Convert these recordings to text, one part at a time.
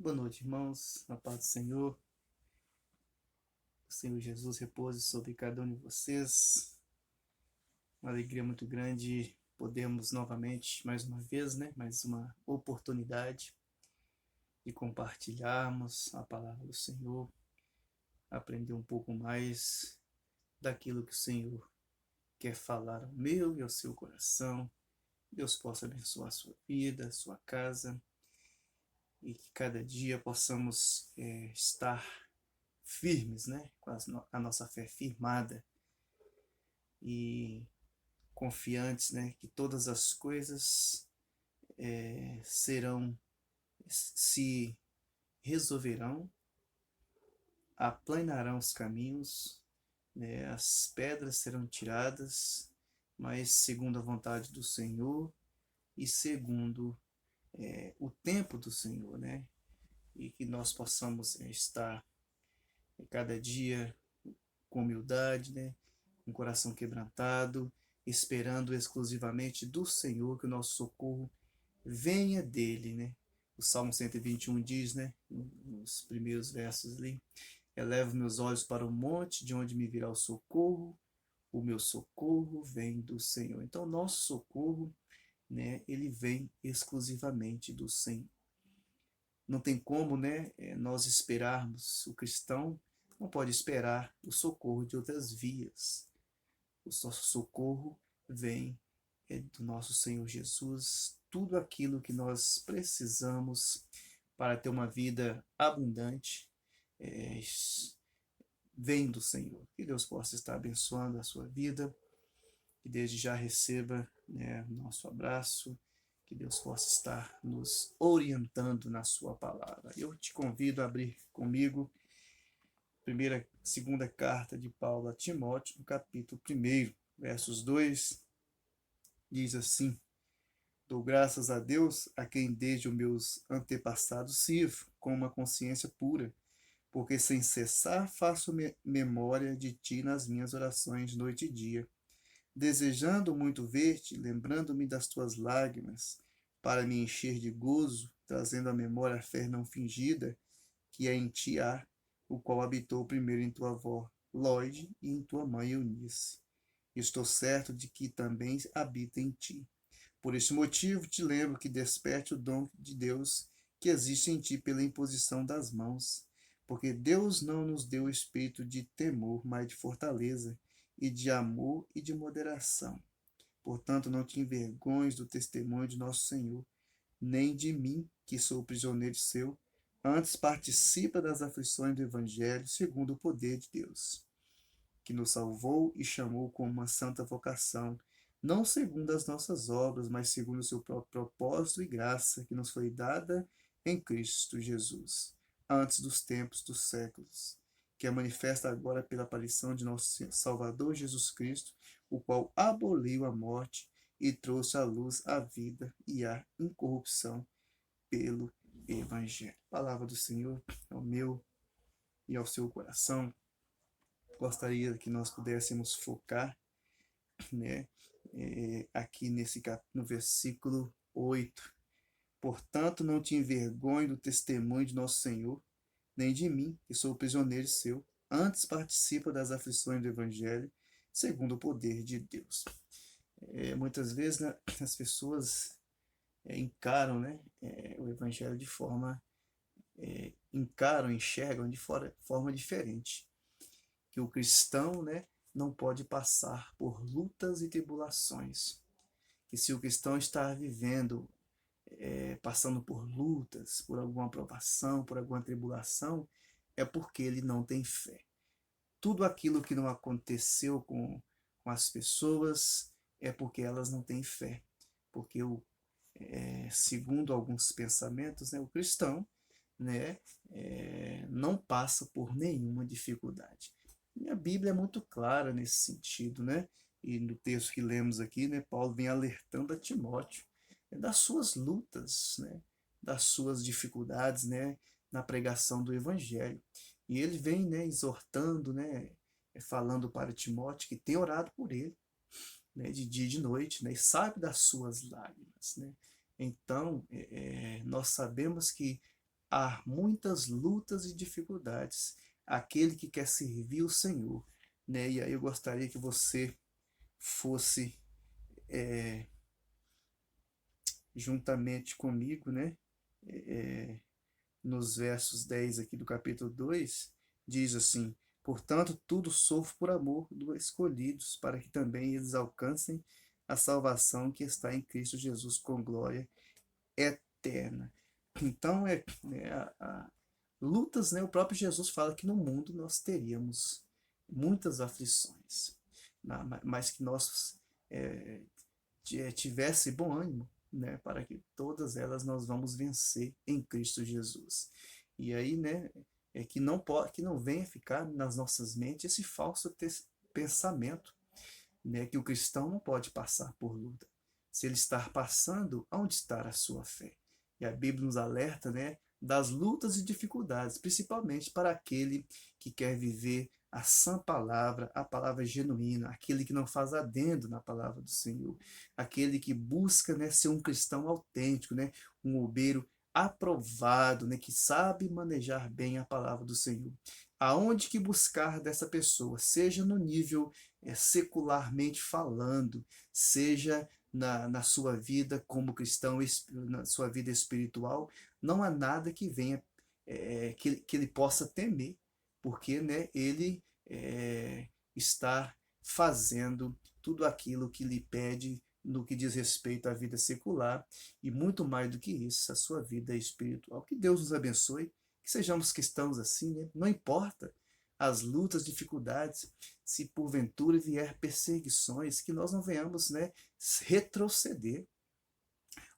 Boa noite, irmãos. Na paz do Senhor. O Senhor Jesus repouse sobre cada um de vocês. Uma alegria muito grande podermos novamente, mais uma vez, mais uma oportunidade de compartilharmos a palavra do Senhor, aprender um pouco mais daquilo que o Senhor quer falar ao meu e ao seu coração. Deus possa abençoar a sua vida, a sua casa, e que cada dia possamos estar firmes, com a nossa fé firmada e confiantes, que todas as coisas se resolverão, aplanarão os caminhos, as pedras serão tiradas, mas segundo a vontade do Senhor e segundo o tempo do Senhor, e que nós possamos estar cada dia com humildade, com o coração quebrantado, esperando exclusivamente do Senhor que o nosso socorro venha dele, O Salmo 121 diz, nos primeiros versos ali, elevo meus olhos para o monte, de onde me virá o meu socorro vem do Senhor. Então, nosso socorro, ele vem exclusivamente do Senhor. Não tem como, nós esperarmos, o cristão não pode esperar o socorro de outras vias. O nosso socorro vem do nosso Senhor Jesus. Tudo aquilo que nós precisamos para ter uma vida abundante é, vem do Senhor. Que Deus possa estar abençoando a sua vida, que desde já receba nosso abraço, que Deus possa estar nos orientando na sua palavra. Eu te convido a abrir comigo segunda carta de Paulo a Timóteo, no capítulo 1, versos 2, diz assim: Dou graças a Deus, a quem desde os meus antepassados sirvo, com uma consciência pura, porque sem cessar faço memória de ti nas minhas orações noite e dia, desejando muito ver-te, lembrando-me das tuas lágrimas, para me encher de gozo, trazendo à memória a fé não fingida, que é em ti há, o qual habitou primeiro em tua avó Lóide e em tua mãe Eunice. Estou certo de que também habita em ti. Por este motivo te lembro que desperte o dom de Deus que existe em ti pela imposição das mãos, porque Deus não nos deu o espírito de temor, mas de fortaleza, e de amor e de moderação. Portanto, não te envergonhes do testemunho de nosso Senhor, nem de mim, que sou prisioneiro seu, antes participa das aflições do Evangelho, segundo o poder de Deus, que nos salvou e chamou com uma santa vocação, não segundo as nossas obras, mas segundo o seu próprio propósito e graça, que nos foi dada em Cristo Jesus, antes dos tempos dos séculos, que é manifesta agora pela aparição de nosso Salvador Jesus Cristo, o qual aboliu a morte e trouxe à luz a vida e a incorrupção pelo Evangelho. Palavra do Senhor ao meu e ao seu coração. Gostaria que nós pudéssemos focar, né, aqui no versículo 8. Portanto, não te envergonhe do testemunho de nosso Senhor, nem de mim, que sou prisioneiro seu, antes participa das aflições do Evangelho, segundo o poder de Deus. Muitas vezes, as pessoas encaram, o Evangelho de forma, enxergam de forma diferente. Que o cristão, não pode passar por lutas e tribulações. E se o cristão está vivendo, passando por lutas, por alguma provação, por alguma tribulação, é porque ele não tem fé. Tudo aquilo que não aconteceu com as pessoas é porque elas não têm fé. Porque, segundo alguns pensamentos, o cristão, não passa por nenhuma dificuldade. E a Bíblia é muito clara nesse sentido, E no texto que lemos aqui, Paulo vem alertando a Timóteo das suas lutas, das suas dificuldades, na pregação do Evangelho. E ele vem, exortando, falando para Timóteo que tem orado por ele, de dia e de noite, e sabe das suas lágrimas, Então, nós sabemos que há muitas lutas e dificuldades aquele que quer servir o Senhor, né? E aí eu gostaria que você fosse juntamente comigo, né? Nos versos 10 aqui do capítulo 2, diz assim: portanto, tudo sofro por amor dos escolhidos, para que também eles alcancem a salvação que está em Cristo Jesus com glória eterna. Então, lutas, né? O próprio Jesus fala que no mundo nós teríamos muitas aflições, mas que nós tivesse bom ânimo, né? Para que todas elas nós vamos vencer em Cristo Jesus. E aí, né? Que não venha ficar nas nossas mentes esse falso pensamento, né? Que o cristão não pode passar por luta. Se ele estar passando, onde está a sua fé? E a Bíblia nos alerta, né, das lutas e dificuldades, principalmente para aquele que quer viver a sã palavra, a palavra genuína, aquele que não faz adendo na palavra do Senhor, aquele que busca, né, ser um cristão autêntico, né, um obreiro aprovado, né, que sabe manejar bem a palavra do Senhor. Aonde que buscar dessa pessoa, seja no nível secularmente falando, seja na sua vida como cristão, na sua vida espiritual, não há nada que venha, que ele possa temer, porque, né, ele está fazendo tudo aquilo que lhe pede no que diz respeito à vida secular, e muito mais do que isso, a sua vida espiritual. Que Deus nos abençoe, que sejamos cristãos assim, né? Não importa as lutas, dificuldades, se porventura vier perseguições, que nós não venhamos, né, retroceder,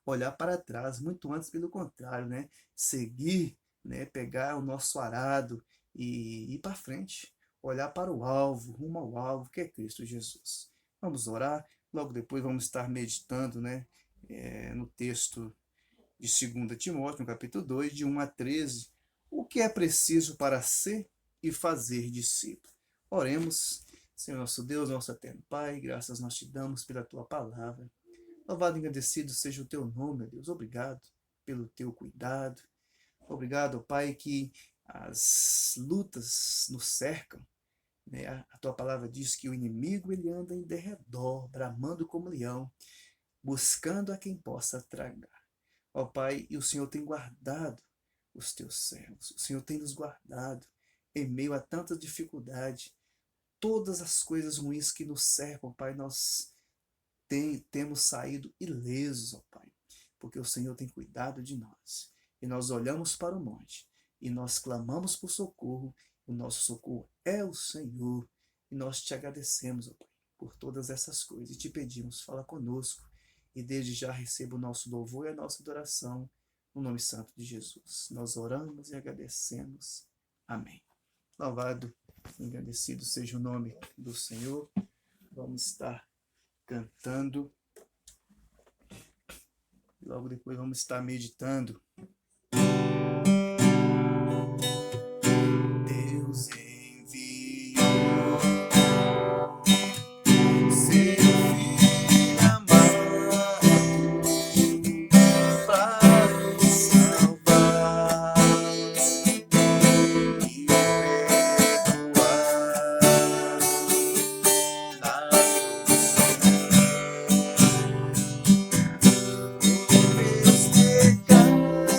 olhar para trás, muito antes pelo contrário, né, seguir, né, pegar o nosso arado e ir para frente, olhar para o alvo, rumo ao alvo, que é Cristo Jesus. Vamos orar, logo depois vamos estar meditando, né, no texto de 2 Timóteo, no capítulo 2, de 1 a 13, o que é preciso para ser e fazer discípulo. Oremos. Senhor nosso Deus, nosso eterno Pai, graças nós te damos pela tua palavra. Louvado e agradecido seja o teu nome, meu Deus. Obrigado pelo teu cuidado. Obrigado, Pai, que as lutas nos cercam, né? A tua palavra diz que o inimigo ele anda em derredor, bramando como leão, buscando a quem possa tragar. Ó Pai, e o Senhor tem guardado os teus servos. O Senhor tem nos guardado em meio a tanta dificuldade. Todas as coisas ruins que nos cercam, Pai, nós temos saído ilesos, ó Pai, porque o Senhor tem cuidado de nós. E nós olhamos para o monte e nós clamamos por socorro. O nosso socorro é o Senhor. E nós te agradecemos, ó Pai, por todas essas coisas. E te pedimos, fala conosco. E desde já receba o nosso louvor e a nossa adoração, no nome santo de Jesus. Nós oramos e agradecemos. Amém. Louvado e agradecido seja o nome do Senhor. Vamos estar cantando. Logo depois vamos estar meditando. Deus enviou seu Filho amado para nos salvar e perdoar na cruz. Por meus pecados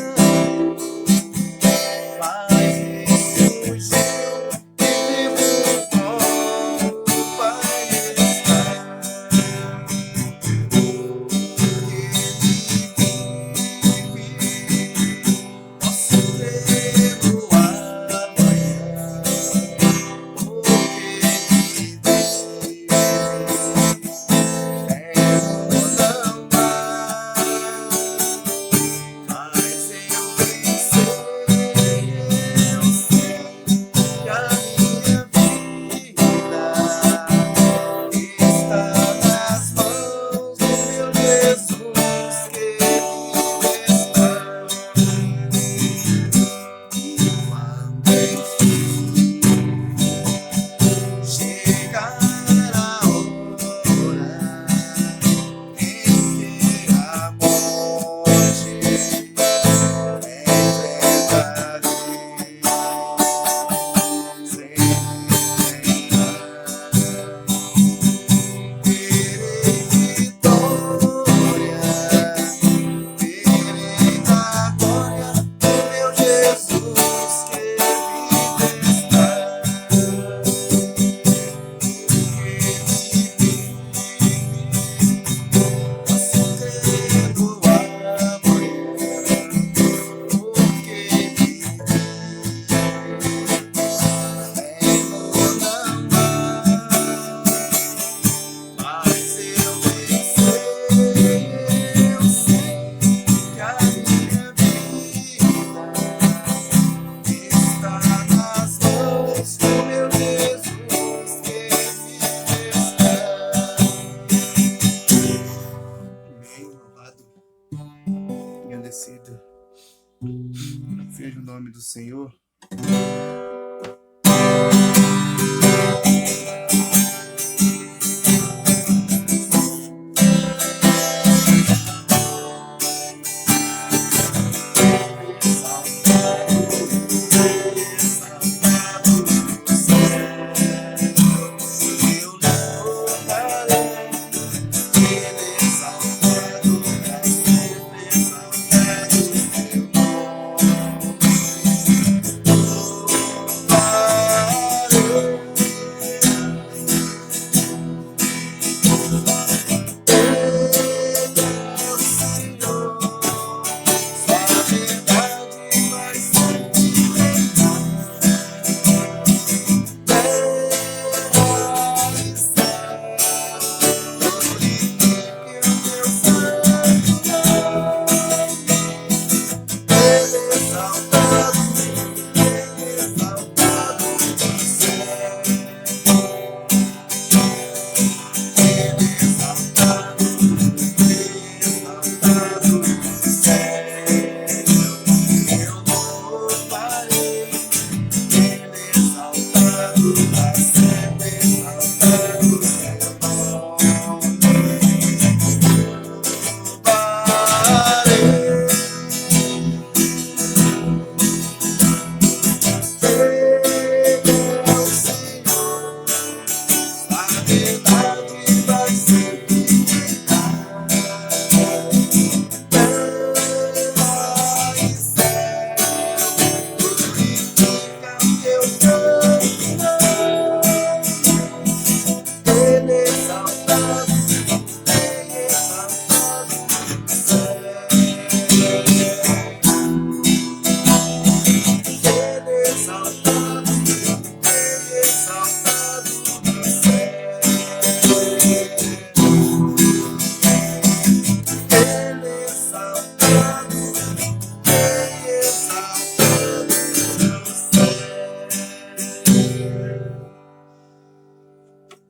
Seja o nome do Senhor.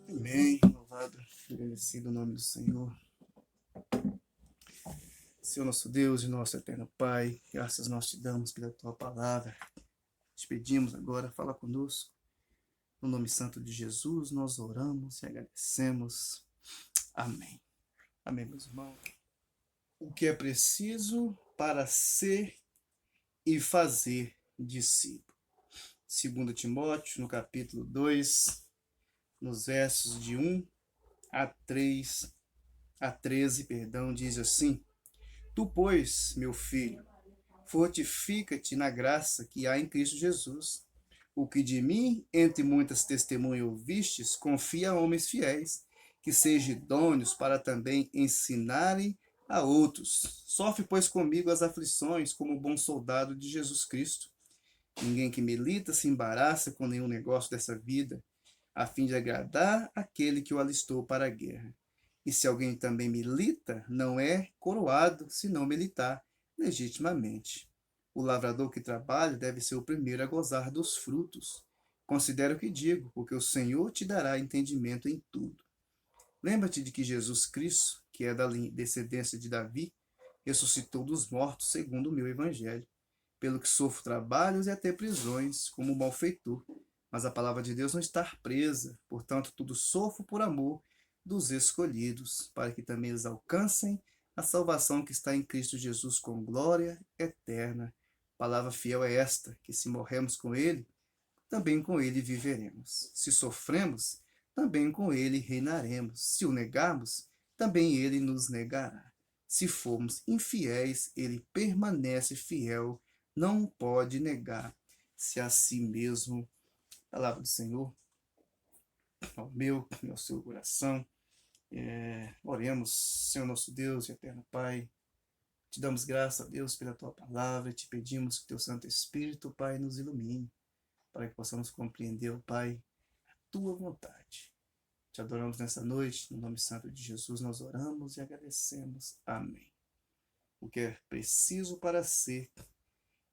Amém. Louvado, agradecido o nome do Senhor. Senhor nosso Deus e nosso eterno Pai, graças nós te damos pela tua palavra. Te pedimos agora, fala conosco. No nome santo de Jesus, nós oramos e agradecemos. Amém. Amém, meus irmãos. O que é preciso para ser e fazer discípulo. 2 Timóteo, no capítulo 2, nos versos de 1 a 13, diz assim: Tu, pois, meu filho, fortifica-te na graça que há em Cristo Jesus. O que de mim, entre muitas testemunhas ouvistes, confia a homens fiéis, que sejam idôneos para também ensinarem a outros. Sofre, pois, comigo as aflições, como bom soldado de Jesus Cristo. Ninguém que milita se embaraça com nenhum negócio dessa vida, a fim de agradar aquele que o alistou para a guerra. E se alguém também milita, não é coroado se não militar legitimamente. O lavrador que trabalha deve ser o primeiro a gozar dos frutos. Considera o que digo, porque o Senhor te dará entendimento em tudo. Lembra-te de que Jesus Cristo, que é da descendência de Davi, ressuscitou dos mortos segundo o meu evangelho, pelo que sofro trabalhos e até prisões, como malfeitor. Mas a palavra de Deus não está presa, portanto tudo sofro por amor dos escolhidos, para que também eles alcancem a salvação que está em Cristo Jesus com glória eterna. Palavra fiel é esta, que se morremos com ele, também com ele viveremos. Se sofremos, também com ele reinaremos. Se o negarmos, também ele nos negará. Se formos infiéis, ele permanece fiel, não pode negar-se a si mesmo. Palavra do Senhor, ao meu e ao seu coração. Oremos, Senhor nosso Deus e eterno Pai. Te damos graça, a Deus, pela tua palavra e te pedimos que teu Santo Espírito, Pai, nos ilumine, para que possamos compreender, ó Pai, a tua vontade. Te adoramos nessa noite, no nome santo de Jesus nós oramos e agradecemos. Amém. O que é preciso para ser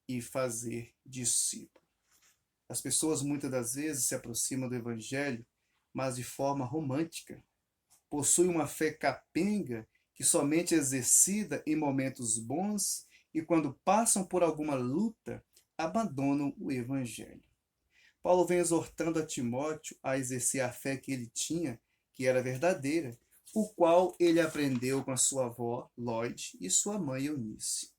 e fazer discípulo. As pessoas muitas das vezes se aproximam do Evangelho, mas de forma romântica. Possuem uma fé capenga que somente é exercida em momentos bons e quando passam por alguma luta, abandonam o evangelho. Paulo vem exortando a Timóteo a exercer a fé que ele tinha, que era verdadeira, o qual ele aprendeu com a sua avó, Lloyd, e sua mãe, Eunice.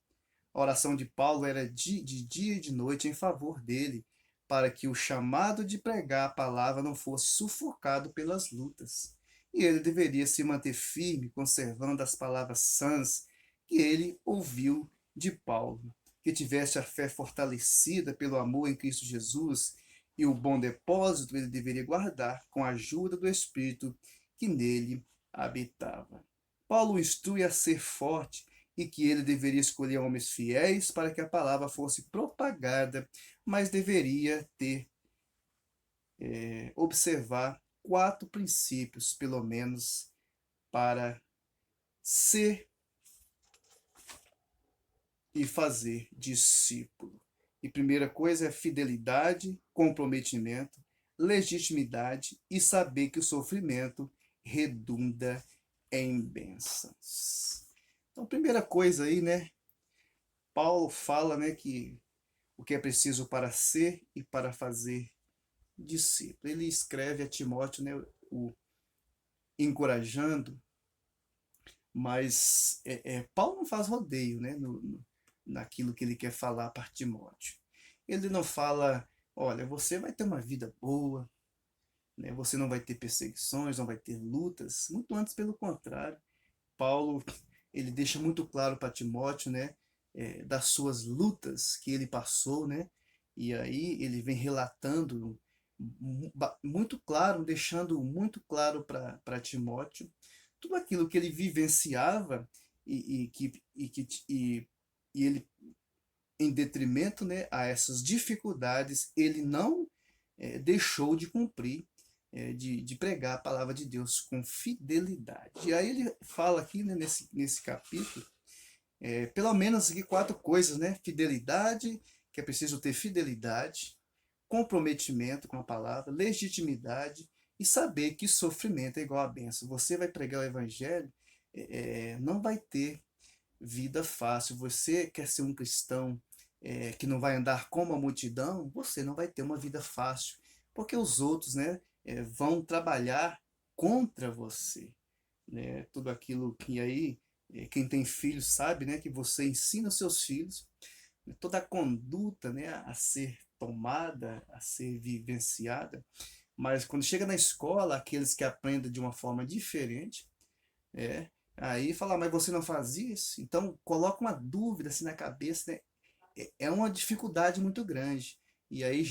A oração de Paulo era de dia e de noite em favor dele, para que o chamado de pregar a palavra não fosse sufocado pelas lutas. E ele deveria se manter firme, conservando as palavras sãs que ele ouviu de Paulo, que tivesse a fé fortalecida pelo amor em Cristo Jesus, e o bom depósito ele deveria guardar com a ajuda do Espírito que nele habitava. Paulo o instrui a ser forte e que ele deveria escolher homens fiéis para que a palavra fosse propagada, mas deveria observar 4 princípios, pelo menos, para ser e fazer discípulo. E primeira coisa é fidelidade, comprometimento, legitimidade e saber que o sofrimento redunda em bênçãos. Então, primeira coisa aí, né? Paulo fala, né, que o que é preciso para ser e para fazer discípulo. Ele escreve a Timóteo, né, o encorajando, mas Paulo não faz rodeio, né, naquilo que ele quer falar para Timóteo. Ele não fala, olha, você vai ter uma vida boa, né, você não vai ter perseguições, não vai ter lutas, muito antes pelo contrário. Paulo ele deixa muito claro para Timóteo, né, das suas lutas que ele passou, né, e aí ele vem relatando muito claro, deixando muito claro para Timóteo tudo aquilo que ele vivenciava e ele, em detrimento, né, a essas dificuldades, ele não deixou de cumprir, de pregar a palavra de Deus com fidelidade. E aí ele fala aqui, né, nesse capítulo, pelo menos aqui 4 coisas, né? Fidelidade, que é preciso ter fidelidade, comprometimento com a palavra, legitimidade e saber que sofrimento é igual a bênção. Você vai pregar o evangelho, não vai ter vida fácil. Você quer ser um cristão que não vai andar como a multidão, você não vai ter uma vida fácil, porque os outros, né, vão trabalhar contra você, né? Tudo aquilo que aí quem tem filhos sabe, né, que você ensina os seus filhos, né, toda a conduta, né, a ser tomada, a ser vivenciada, mas quando chega na escola, aqueles que aprendem de uma forma diferente, é, aí fala, mas você não faz isso? Então coloca uma dúvida assim na cabeça, né? É uma dificuldade muito grande. E aí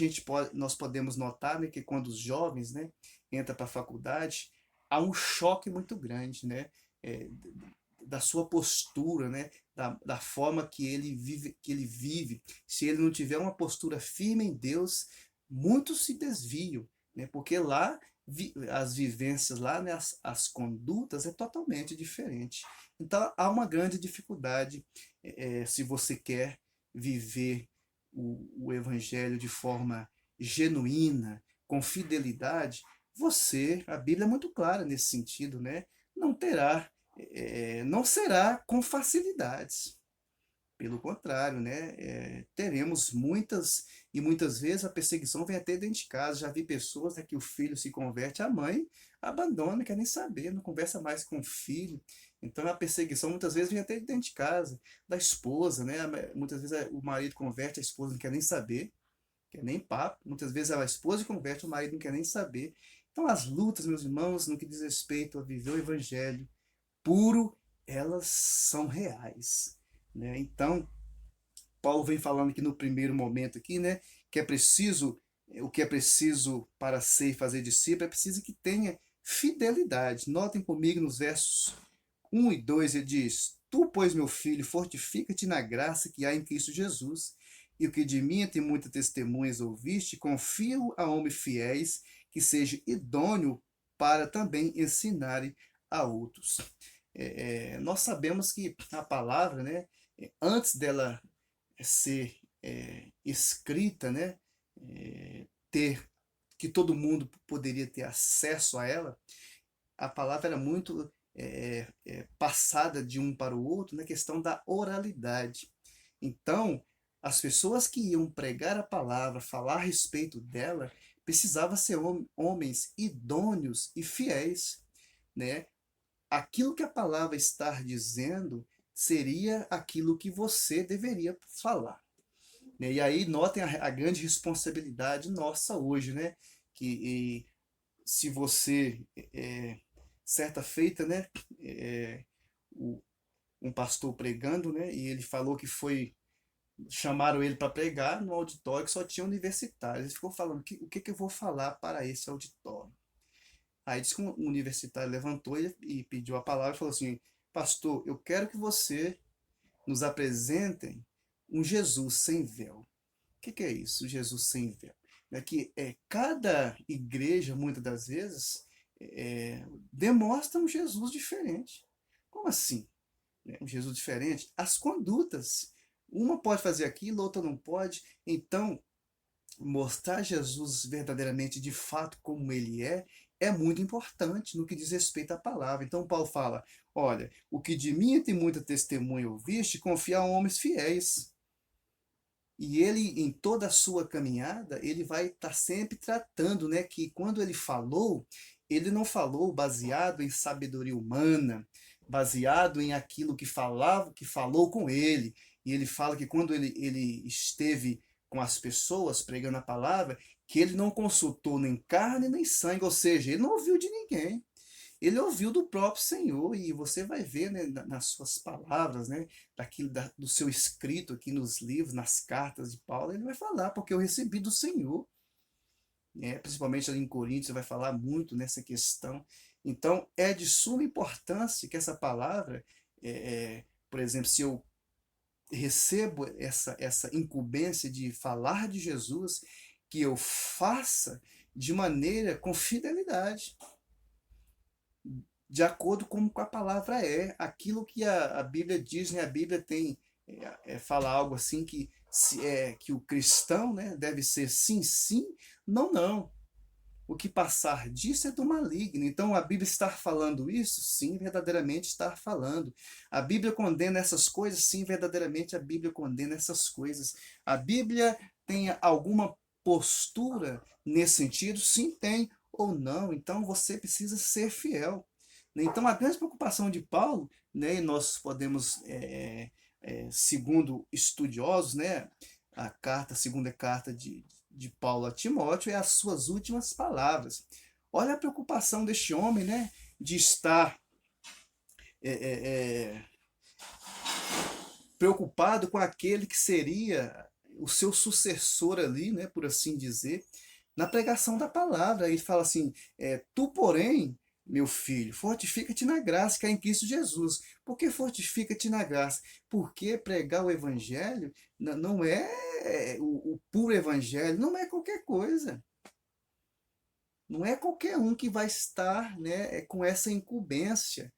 nós podemos notar, né, que quando os jovens, né, entram para a faculdade, há um choque muito grande, né, é, da sua postura, né, da forma que ele vive. Se ele não tiver uma postura firme em Deus, muitos se desviam, né, porque lá as vivências lá, né, as condutas é totalmente diferente. Então há uma grande dificuldade se você quer viver o evangelho de forma genuína, com fidelidade, a Bíblia é muito clara nesse sentido, né? Não terá, não será com facilidades. Pelo contrário, né? Teremos muitas vezes a perseguição vem até dentro de casa. Já vi pessoas, né, que o filho se converte, a mãe abandona, não quer nem saber, não conversa mais com o filho. Então a perseguição muitas vezes vem até de dentro de casa, da esposa, né? Muitas vezes o marido converte, a esposa não quer nem saber, quer nem papo. Muitas vezes a esposa converte, o marido não quer nem saber. Então as lutas, meus irmãos, no que diz respeito a viver o evangelho puro, elas são reais, né? Então, Paulo vem falando aqui no primeiro momento aqui, né, que é preciso, o que é preciso para ser e fazer discípulo, é preciso que tenha fidelidade. Notem comigo nos versos 1 e 2, ele diz: Tu, pois, meu filho, fortifica-te na graça que há em Cristo Jesus, e o que de mim tem muitas testemunhas ouviste, confio a homens fiéis, que seja idôneo para também ensinarem a outros. Nós sabemos que a palavra, né, antes dela ser escrita, né, ter que todo mundo poderia ter acesso a ela, a palavra era muito passada de um para o outro na questão da oralidade. Então, as pessoas que iam pregar a palavra, falar a respeito dela, precisavam ser homens idôneos e fiéis, né? Aquilo que a palavra está dizendo seria aquilo que você deveria falar, né? E aí notem a grande responsabilidade nossa hoje, né? Que se você, certa feita, né? é, o- um pastor pregando, né? E ele falou que chamaram ele para pregar no auditório que só tinha universitários. Ele ficou falando, o que que eu vou falar para esse auditório? Aí disse que um universitário levantou e pediu a palavra e falou assim, pastor, eu quero que você nos apresentem um Jesus sem véu. O que é isso, Jesus sem véu? É que cada igreja, muitas das vezes, demonstra um Jesus diferente. Como assim? Um Jesus diferente? As condutas. Uma pode fazer aquilo, outra não pode. Então, mostrar Jesus verdadeiramente, de fato, como ele é muito importante no que diz respeito à palavra. Então, Paulo fala: olha, o que de mim tem muita testemunha ouviste, confia a homens fiéis. E ele, em toda a sua caminhada, ele vai estar sempre tratando, né, que quando ele falou, ele não falou baseado em sabedoria humana, baseado em aquilo que falava, que falou com ele. E ele fala que quando ele esteve com as pessoas pregando a palavra, que ele não consultou nem carne nem sangue, ou seja, ele não ouviu de ninguém. Ele ouviu do próprio Senhor e você vai ver, né, nas suas palavras, né, do seu escrito aqui nos livros, nas cartas de Paulo, ele vai falar, porque eu recebi do Senhor, né, principalmente ali em Coríntios, vai falar muito nessa questão. Então, é de suma importância que essa palavra, por exemplo, se eu recebo essa incumbência de falar de Jesus, que eu faça de maneira com fidelidade, de acordo com a palavra aquilo que a Bíblia diz, né? A Bíblia fala algo assim que o cristão, né, deve ser sim, sim, não, não. O que passar disso é do maligno. Então a Bíblia está falando isso? Sim, verdadeiramente está falando. A Bíblia condena essas coisas? Sim, verdadeiramente a Bíblia condena essas coisas. A Bíblia tem alguma postura nesse sentido? Sim, tem. Ou não. Então você precisa ser fiel. Então a grande preocupação de Paulo, né, e nós podemos, segundo estudiosos, né, a segunda carta de Paulo a Timóteo é as suas últimas palavras. Olha a preocupação deste homem, né, de estar é, é, é, preocupado com aquele que seria o seu sucessor ali, né, por assim dizer, na pregação da palavra. Ele fala assim: tu, porém, meu filho, fortifica-te na graça que há em Cristo Jesus. Por que fortifica-te na graça? Porque pregar o evangelho não é o puro evangelho, não é qualquer coisa. Não é qualquer um que vai estar, né, com essa incumbência.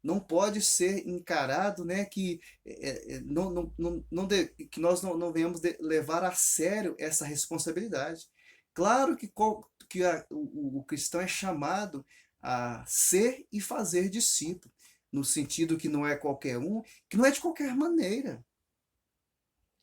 Não pode ser encarado, né, que, que nós não venhamos levar a sério essa responsabilidade. Claro que o cristão é chamado a ser e fazer discípulo, no sentido que não é qualquer um, que não é de qualquer maneira.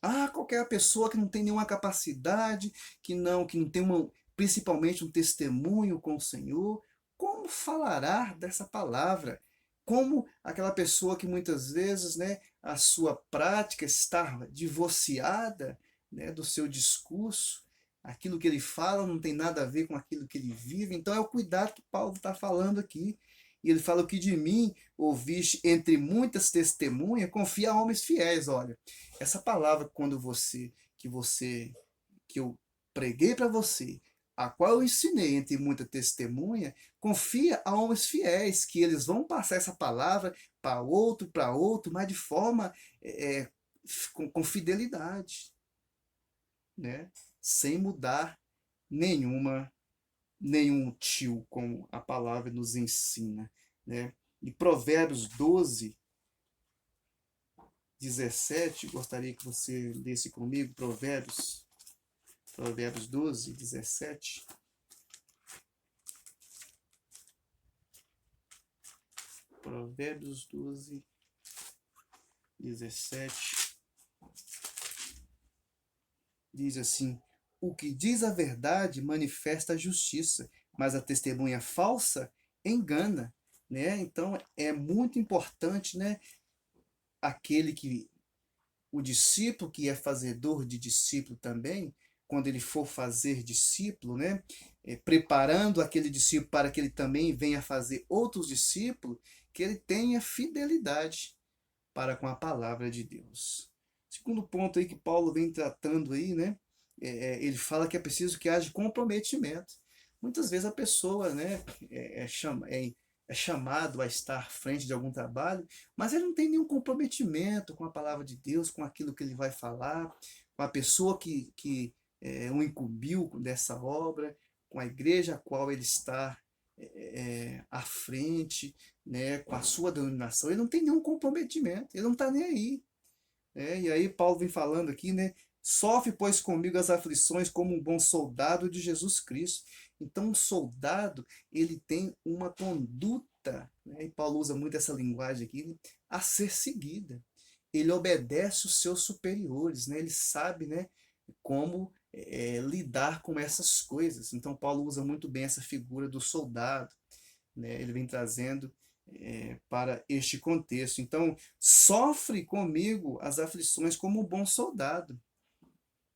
Ah, qualquer pessoa que não tem nenhuma capacidade, que não tem principalmente um testemunho com o Senhor, como falará dessa palavra? Como aquela pessoa que muitas vezes, né, a sua prática está divorciada, né, do seu discurso, aquilo que ele fala não tem nada a ver com aquilo que ele vive. Então é o cuidado que Paulo está falando aqui. E ele fala: o que de mim ouviste entre muitas testemunhas, confia a homens fiéis. Olha, essa palavra quando que eu preguei para você, a qual eu ensinei entre muita testemunha, confia a homens fiéis, que eles vão passar essa palavra para outro, mas de forma com fidelidade, né? Sem mudar nenhuma nenhum tio, como a palavra nos ensina, né? E Provérbios 12, 17, gostaria que você lesse comigo, Provérbios 12, 17. Provérbios 12, 17, diz assim: o que diz a verdade manifesta a justiça, mas a testemunha falsa engana, né? Então é muito importante, né, aquele que o discípulo que é fazedor de discípulo também, quando ele for fazer discípulo, né, preparando aquele discípulo para que ele também venha fazer outros discípulos, que ele tenha fidelidade para com a palavra de Deus. Segundo ponto aí que Paulo vem tratando aí, né, ele fala que é preciso que haja comprometimento. Muitas vezes a pessoa, né, é chamado a estar à frente de algum trabalho, mas ele não tem nenhum comprometimento com a palavra de Deus, com aquilo que ele vai falar, com a pessoa que o incumbiu dessa obra, com a igreja a qual ele está à frente, né, com a sua denominação. Ele não tem nenhum comprometimento, ele não está nem aí. Né? E aí Paulo vem falando aqui, né? Sofre, pois, comigo as aflições como um bom soldado de Jesus Cristo. Então, um soldado, ele tem uma conduta, né? E Paulo usa muito essa linguagem aqui, né, a ser seguida. Ele obedece os seus superiores, né? Ele sabe, né, como lidar com essas coisas. Então, Paulo usa muito bem essa figura do soldado, né? Ele vem trazendo para este contexto. Então, sofre comigo as aflições como um bom soldado,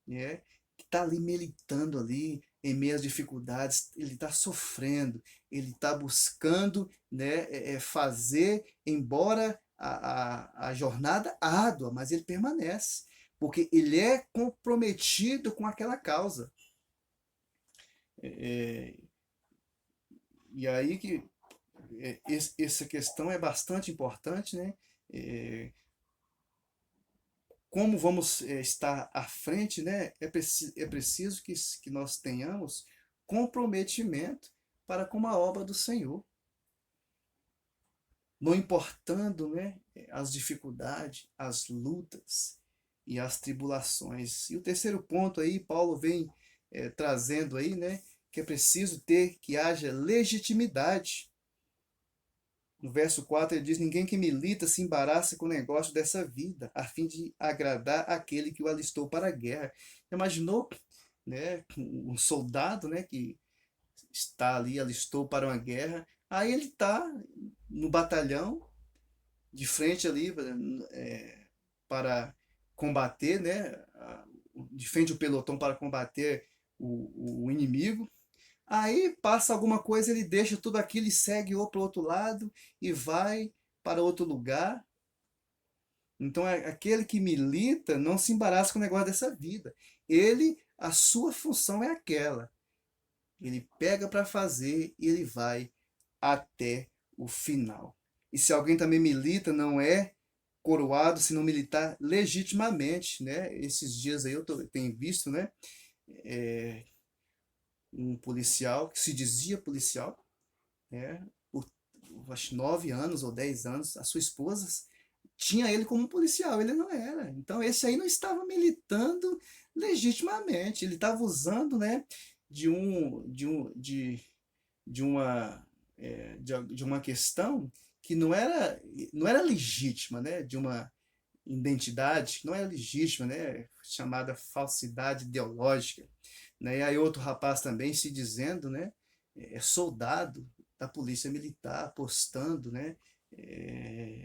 né? Que está ali militando ali em meio às dificuldades, ele está sofrendo, ele está buscando, né, fazer, embora a jornada árdua, mas ele permanece, porque ele é comprometido com aquela causa. É, e aí que essa questão é bastante importante, né? É, como vamos estar à frente, né? É preciso que nós tenhamos comprometimento para com a obra do Senhor. Não importando, né, as dificuldades, as lutas e as tribulações. E o terceiro ponto aí, Paulo vem trazendo aí, né, que é preciso que haja legitimidade. No verso 4 ele diz: ninguém que milita se embaraça com o negócio dessa vida, a fim de agradar aquele que o alistou para a guerra. Imaginou, né, um soldado, né, que está ali, alistou para uma guerra, aí ele está no batalhão, de frente ali, para combater, né, de frente o pelotão para combater o inimigo. Aí passa alguma coisa, ele deixa tudo aquilo e segue para o outro lado e vai para outro lugar. Então, aquele que milita não se embaraça com o negócio dessa vida. A sua função é aquela. Ele pega para fazer e ele vai até o final. E se alguém também milita, não é coroado se não militar legitimamente, né? Esses dias aí tenho visto, né? É, um policial que se dizia policial, né, por acho, 9 anos ou 10 anos, a sua esposa tinha ele como policial, ele não era. Então esse aí não estava militando legitimamente, ele estava usando, né, de de uma de uma questão que não era legítima, né, de uma identidade que não era legítima, né, chamada falsidade ideológica, né? E aí outro rapaz também se dizendo, né, soldado da polícia militar, postando, né,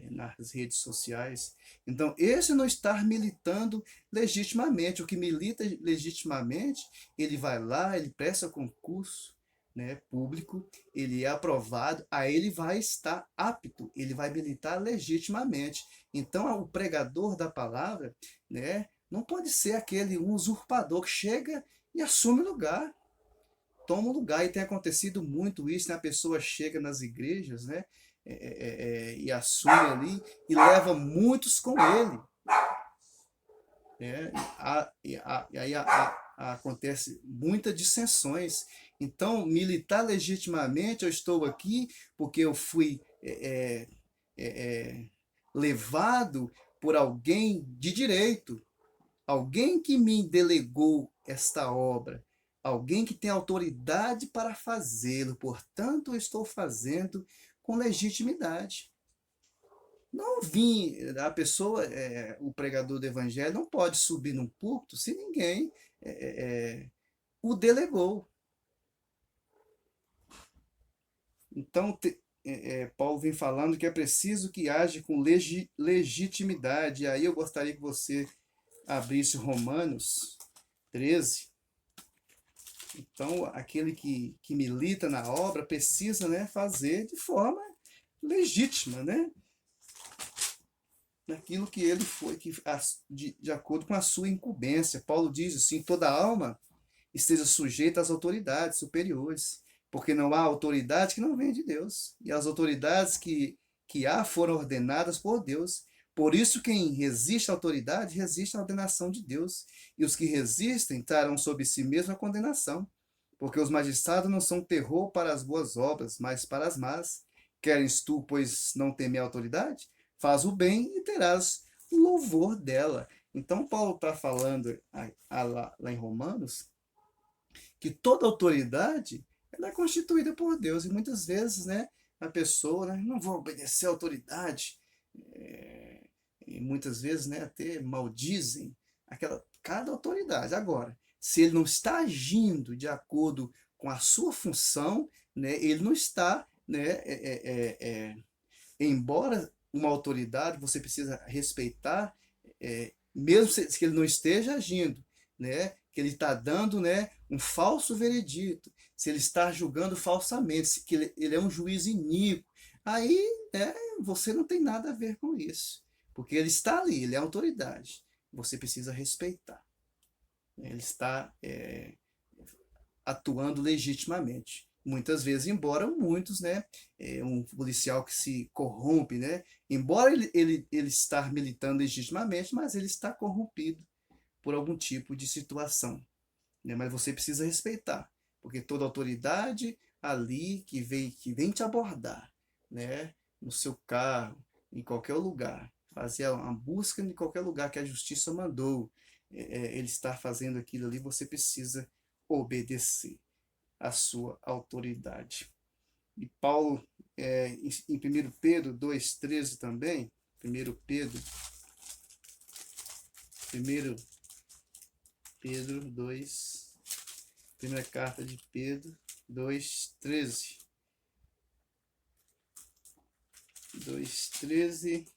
nas redes sociais. Então, esse não está militando legitimamente. O que milita legitimamente, ele vai lá, ele presta concurso, né, público, ele é aprovado, aí ele vai estar apto, ele vai militar legitimamente. Então, o pregador da palavra, né, não pode ser aquele usurpador que chega e assume lugar, toma o lugar. E tem acontecido muito isso, né? A pessoa chega nas igrejas, né? E assume ali e leva muitos com ele. Né? E aí acontece muitas dissensões. Então, militar legitimamente, eu estou aqui porque eu fui levado por alguém de direito, alguém que me delegou esta obra, alguém que tem autoridade para fazê-lo, portanto, eu estou fazendo com legitimidade. Não vir, a pessoa, o pregador do evangelho não pode subir num púlpito se ninguém o delegou. Então, Paulo vem falando que é preciso que age com legitimidade. E aí eu gostaria que você abrisse Romanos 13. Então, aquele que milita na obra precisa, né, fazer de forma legítima, né? Naquilo que ele foi, de acordo com a sua incumbência. Paulo diz assim: toda alma esteja sujeita às autoridades superiores, porque não há autoridade que não venha de Deus, e as autoridades que há foram ordenadas por Deus. Por isso, quem resiste à autoridade, resiste à ordenação de Deus, e os que resistem trarão sobre si mesmo a condenação, porque os magistrados não são terror para as boas obras, mas para as más. Queres tu, pois, não temer a autoridade? Faz o bem e terás louvor dela. Então, Paulo está falando lá em Romanos que toda autoridade ela é constituída por Deus. E muitas vezes, né, a pessoa, né, não vou obedecer à autoridade. E muitas vezes, né, até maldizem cada autoridade. Agora, se ele não está agindo de acordo com a sua função, né, ele não está, né, embora uma autoridade você precisa respeitar, mesmo se ele não esteja agindo, né, que ele está dando, né, um falso veredito, se ele está julgando falsamente, se que ele é um juiz iníquo, aí, né, você não tem nada a ver com isso, porque ele está ali, ele é autoridade, você precisa respeitar, né, ele está atuando legitimamente. Muitas vezes, embora muitos, né, um policial que se corrompe, né, embora ele estar militando legitimamente, mas ele está corrompido por algum tipo de situação, né, mas você precisa respeitar, porque toda autoridade ali que vem te abordar, né, no seu carro, em qualquer lugar, fazer uma busca em qualquer lugar que a justiça mandou, ele estar fazendo aquilo ali, você precisa obedecer a sua autoridade. E Paulo, em 1 Pedro 2,13 também, 1 Pedro, 1 Pedro 2, primeira carta de Pedro 2,13. 2,13.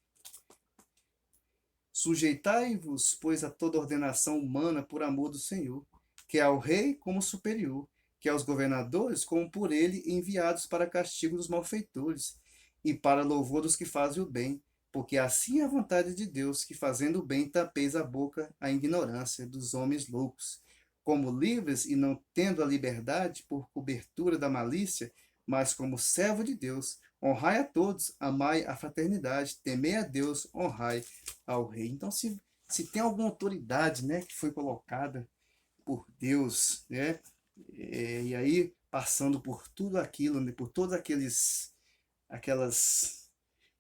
Sujeitai-vos, pois, a toda ordenação humana por amor do Senhor, que é ao rei como superior, que é aos governadores como por ele enviados para castigo dos malfeitores e para louvor dos que fazem o bem, porque assim é a vontade de Deus, que fazendo o bem tapeis a boca à ignorância dos homens loucos, como livres e não tendo a liberdade por cobertura da malícia, mas como servo de Deus, honrai a todos, amai a fraternidade, temei a Deus, honrai ao rei. Então, se tem alguma autoridade, né, que foi colocada por Deus, né, e aí passando por tudo aquilo, né, por todas aquelas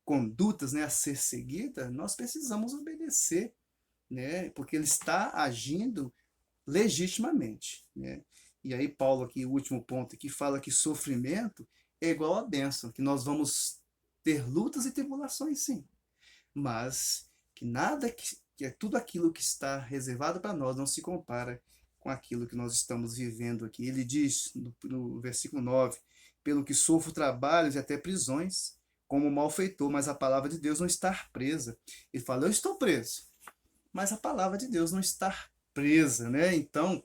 condutas, né, a ser seguida, nós precisamos obedecer, né, porque ele está agindo legitimamente, né? E aí Paulo aqui, o último ponto que fala que sofrimento é igual a bênção, que nós vamos ter lutas e tribulações, sim, mas que nada que é tudo aquilo que está reservado para nós não se compara com aquilo que nós estamos vivendo aqui. Ele diz no versículo 9: pelo que sofro trabalhos e até prisões, como malfeitor, mas a palavra de Deus não está presa. Ele fala: eu estou preso, mas a palavra de Deus não está presa, né? Então,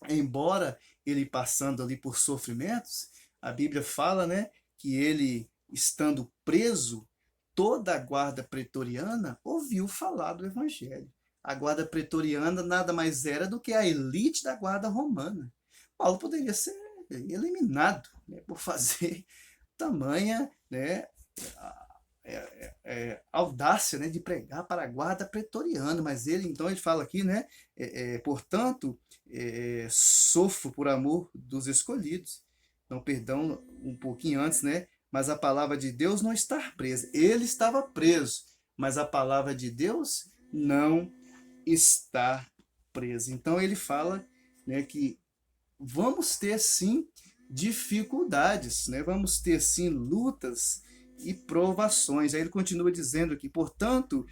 embora ele passando ali por sofrimentos, a Bíblia fala, né, que ele estando preso, toda a guarda pretoriana ouviu falar do evangelho. A guarda pretoriana nada mais era do que a elite da guarda romana. Paulo poderia ser eliminado, né, por fazer tamanha, né, audácia, né, de pregar para a guarda pretoriana, mas ele fala aqui, né, portanto, sofro por amor dos escolhidos. Então, perdão, um pouquinho antes, né, mas a palavra de Deus não está presa. Ele estava preso, mas a palavra de Deus não está presa. Então ele fala, né, que vamos ter sim dificuldades, né? Vamos ter sim lutas e provações. Aí ele continua dizendo aqui, portanto,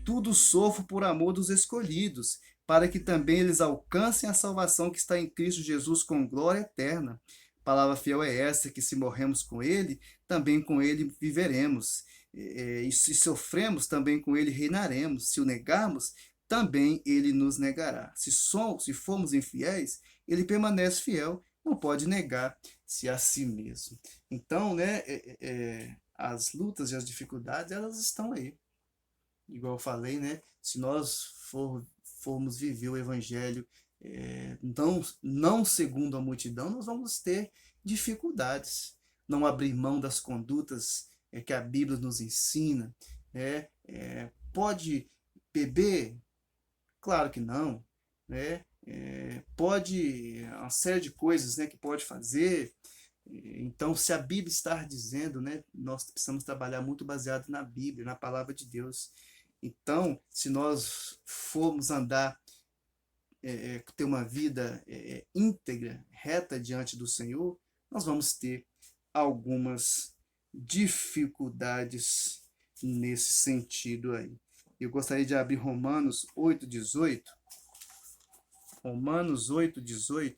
tudo sofro por amor dos escolhidos, para que também eles alcancem a salvação que está em Cristo Jesus com glória eterna. Palavra fiel é essa, que se morremos com ele, também com ele viveremos. E se sofremos, também com ele reinaremos. Se o negarmos, também ele nos negará. Se formos infiéis, ele permanece fiel, não pode negar-se a si mesmo. Então, né, as lutas e as dificuldades, elas estão aí. Igual eu falei, né? Se nós formos viver o evangelho não segundo a multidão, nós vamos ter dificuldades. Não abrir mão das condutas que a Bíblia nos ensina. Pode beber? Claro que não. Né? Pode, uma série de coisas, né, que pode fazer. Então, se a Bíblia está dizendo, né, nós precisamos trabalhar muito baseado na Bíblia, na palavra de Deus. Então, se nós formos andar, ter uma vida íntegra, reta diante do Senhor, nós vamos ter algumas dificuldades nesse sentido aí. Eu gostaria de abrir Romanos 8,18. Romanos 8,18.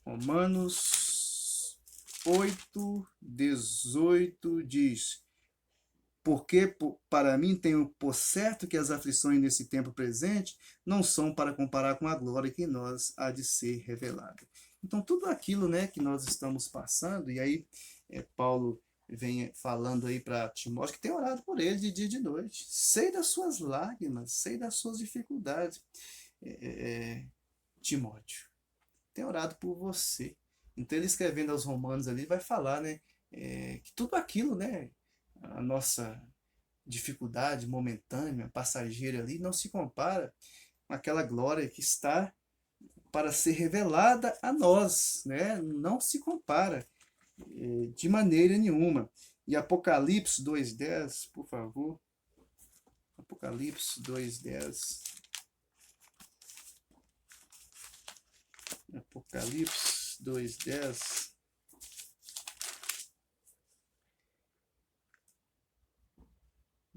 Romanos 8,18 diz: porque para mim tenho por certo que as aflições nesse tempo presente não são para comparar com a glória que em nós há de ser revelada. Então, tudo aquilo, né, que nós estamos passando, e aí Paulo vem falando aí para Timóteo, que tem orado por ele de dia e de noite. Sei das suas lágrimas, sei das suas dificuldades. Timóteo, tem orado por você. Então, ele escrevendo aos Romanos ali, vai falar, né, que tudo aquilo, né, a nossa dificuldade momentânea, passageira ali, não se compara com aquela glória que está para ser revelada a nós, né? Não se compara de maneira nenhuma. E Apocalipse 2,10, por favor. Apocalipse 2,10. Apocalipse 2,10.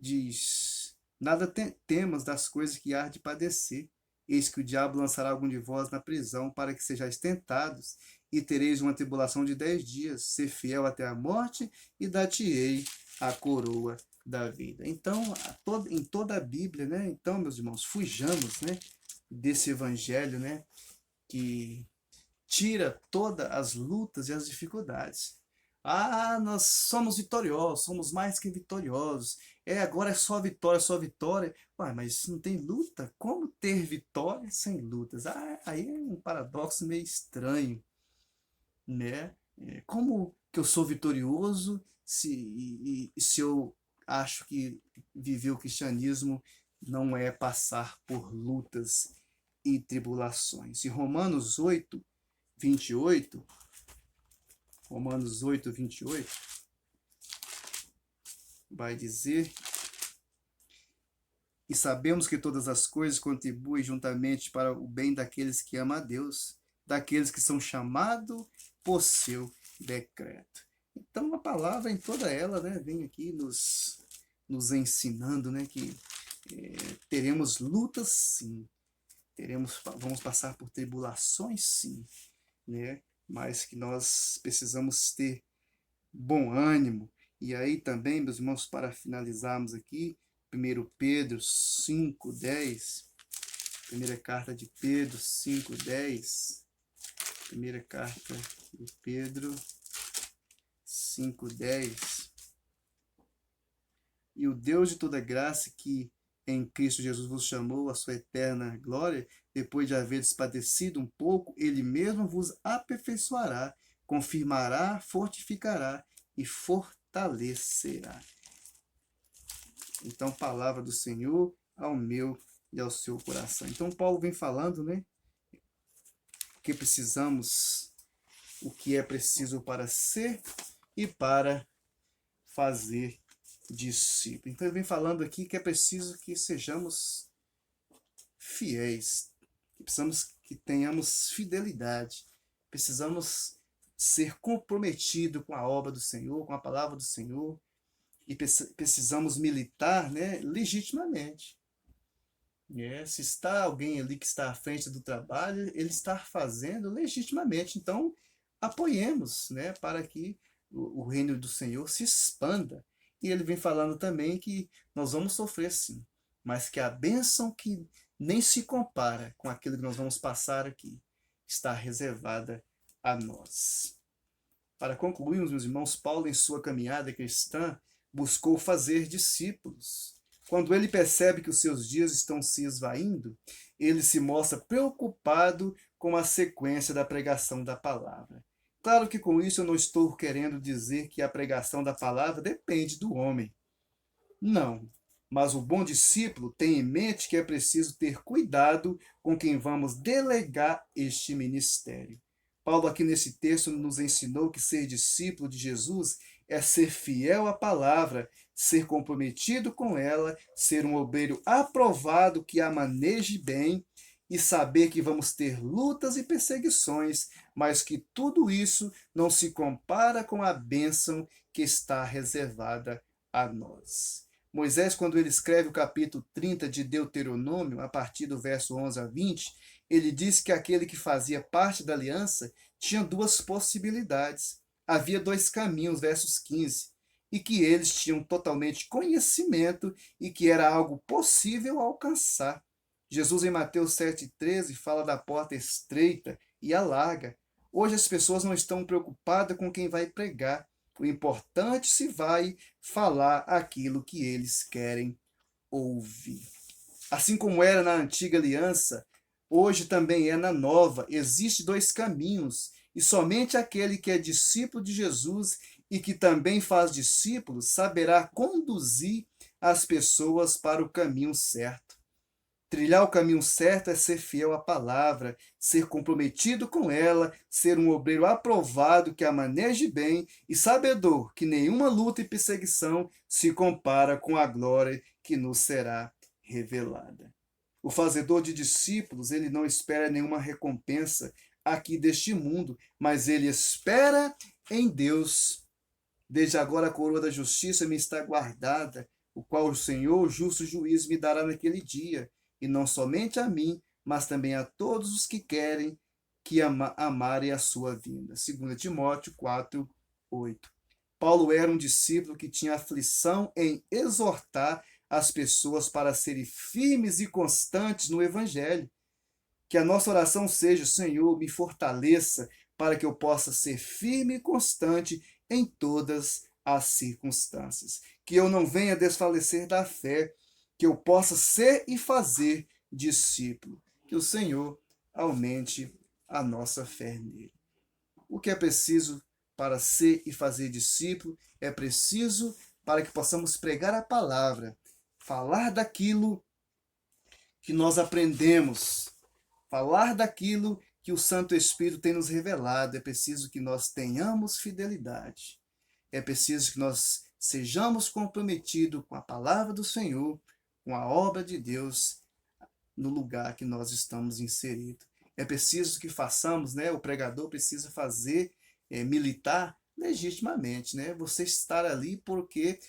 Diz: nada temas das coisas que há de padecer. Eis que o diabo lançará algum de vós na prisão, para que sejais tentados, e tereis uma tribulação de 10 dias. Ser fiel até a morte, e dar-te-ei a coroa da vida. Então, em toda a Bíblia, né? Então, meus irmãos, fujamos, né, desse evangelho, né, que tira todas as lutas e as dificuldades. Ah, nós somos vitoriosos, somos mais que vitoriosos. Agora é só vitória, só vitória. Ué, mas não tem luta? Como ter vitória sem lutas? Ah, aí é um paradoxo meio estranho, né? Como que eu sou vitorioso se eu acho que viver o cristianismo não é passar por lutas e tribulações? Em Romanos 8, 28, Romanos 8, 28, vai dizer: e sabemos que todas as coisas contribuem juntamente para o bem daqueles que amam a Deus, daqueles que são chamados por seu decreto. Então, a palavra em toda ela, né, vem aqui nos ensinando, né, que teremos lutas, sim, vamos passar por tribulações, sim, né, mas que nós precisamos ter bom ânimo. E aí também, meus irmãos, para finalizarmos aqui, 1 Pedro 5,10, primeira carta de Pedro 5,10, primeira carta de Pedro 5,10, e o Deus de toda graça, que em Cristo Jesus vos chamou a sua eterna glória, depois de haver padecido um pouco, ele mesmo vos aperfeiçoará, confirmará, fortificará e fortalecerá. Então, palavra do Senhor ao meu e ao seu coração. Então, Paulo vem falando, né, que precisamos, o que é preciso para ser e para fazer discípulo. Então, ele vem falando aqui que é preciso que sejamos fiéis, que precisamos que tenhamos fidelidade, precisamos ser comprometido com a obra do Senhor, com a palavra do Senhor, e precisamos militar, né, legitimamente. Se está alguém ali que está à frente do trabalho, ele está fazendo legitimamente. Então, apoiemos, né, para que o reino do Senhor se expanda. E ele vem falando também que nós vamos sofrer sim, mas que a bênção que nem se compara com aquilo que nós vamos passar aqui está reservada a nós. Para concluirmos, meus irmãos, Paulo, em sua caminhada cristã, buscou fazer discípulos. Quando ele percebe que os seus dias estão se esvaindo, ele se mostra preocupado com a sequência da pregação da palavra. Claro que com isso eu não estou querendo dizer que a pregação da palavra depende do homem. Não. Mas o bom discípulo tem em mente que é preciso ter cuidado com quem vamos delegar este ministério. Paulo, aqui nesse texto, nos ensinou que ser discípulo de Jesus é ser fiel à palavra, ser comprometido com ela, ser um obreiro aprovado que a maneje bem e saber que vamos ter lutas e perseguições, mas que tudo isso não se compara com a bênção que está reservada a nós. Moisés, quando ele escreve o capítulo 30 de Deuteronômio, a partir do verso 11 a 20, ele diz que aquele que fazia parte da aliança tinha duas possibilidades. Havia dois caminhos, versos 15, e que eles tinham totalmente conhecimento e que era algo possível alcançar. Jesus, em Mateus 7,13, fala da porta estreita e a larga. Hoje as pessoas não estão preocupadas com quem vai pregar. O importante se vai falar aquilo que eles querem ouvir. Assim como era na antiga aliança, hoje também é na nova. Existem dois caminhos, e somente aquele que é discípulo de Jesus e que também faz discípulos saberá conduzir as pessoas para o caminho certo. Trilhar o caminho certo é ser fiel à palavra, ser comprometido com ela, ser um obreiro aprovado que a maneje bem e sabedor que nenhuma luta e perseguição se compara com a glória que nos será revelada. O fazedor de discípulos, ele não espera nenhuma recompensa aqui deste mundo, mas ele espera em Deus. Desde agora a coroa da justiça me está guardada, o qual o Senhor, o justo juiz, me dará naquele dia, e não somente a mim, mas também a todos os que querem que amarem a sua vinda. 2 Timóteo 4, 8. Paulo era um discípulo que tinha aflição em exortar as pessoas para serem firmes e constantes no Evangelho. Que a nossa oração seja: Senhor, me fortaleça para que eu possa ser firme e constante em todas as circunstâncias. Que eu não venha desfalecer da fé, que eu possa ser e fazer discípulo. Que o Senhor aumente a nossa fé nele. O que é preciso para ser e fazer discípulo? É preciso para que possamos pregar a palavra, falar daquilo que nós aprendemos, falar daquilo que o Santo Espírito tem nos revelado. É preciso que nós tenhamos fidelidade. É preciso que nós sejamos comprometidos com a palavra do Senhor, com a obra de Deus no lugar que nós estamos inseridos. É preciso que façamos, né? O pregador precisa fazer, militar legitimamente, né? Você estar ali porque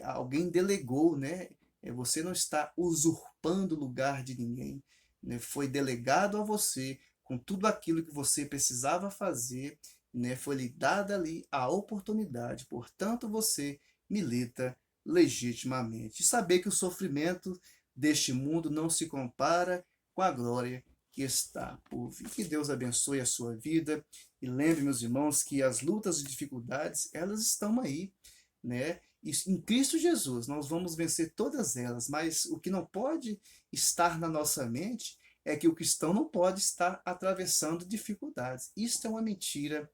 alguém delegou, né? Você não está usurpando o lugar de ninguém, né? Foi delegado a você com tudo aquilo que você precisava fazer, né? Foi lhe dada ali a oportunidade, portanto você milita legitimamente. E saber que o sofrimento deste mundo não se compara com a glória que está por vir. Que Deus abençoe a sua vida e lembre, meus irmãos, que as lutas e dificuldades, elas estão aí, né? E em Cristo Jesus nós vamos vencer todas elas, mas o que não pode estar na nossa mente é que o cristão não pode estar atravessando dificuldades. Isto é uma mentira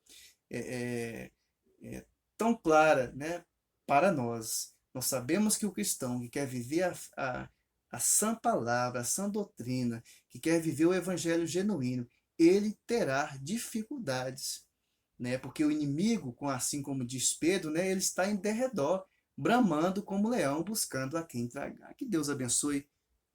tão clara, né, para nós. Nós sabemos que o cristão que quer viver a sã palavra, a sã doutrina, que quer viver o evangelho genuíno, ele terá dificuldades, né? Porque o inimigo, assim como diz Pedro, né, ele está em derredor, bramando como leão, buscando a quem tragar. Que Deus abençoe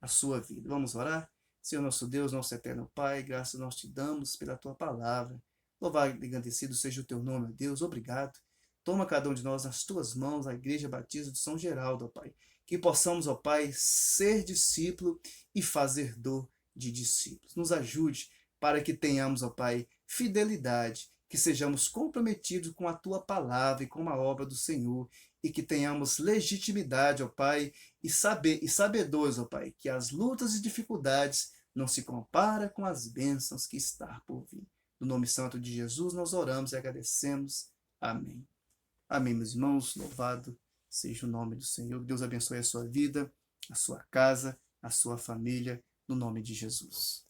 a sua vida. Vamos orar? Senhor nosso Deus, nosso eterno Pai, graças nós te damos pela tua palavra. Louvado e agradecido seja o teu nome, ó Deus. Obrigado. Toma cada um de nós nas tuas mãos, a Igreja Batista de São Geraldo, ó Pai. Que possamos, ó Pai, ser discípulo e fazedor de discípulos. Nos ajude para que tenhamos, ó Pai, fidelidade, que sejamos comprometidos com a tua palavra e com a obra do Senhor, e que tenhamos legitimidade, ó Pai, e sabedores, ó Pai, que as lutas e dificuldades não se comparam com as bênçãos que está por vir. No nome santo de Jesus nós oramos e agradecemos. Amém. Amém, meus irmãos. Louvado seja o nome do Senhor. Deus abençoe a sua vida, a sua casa, a sua família, no nome de Jesus.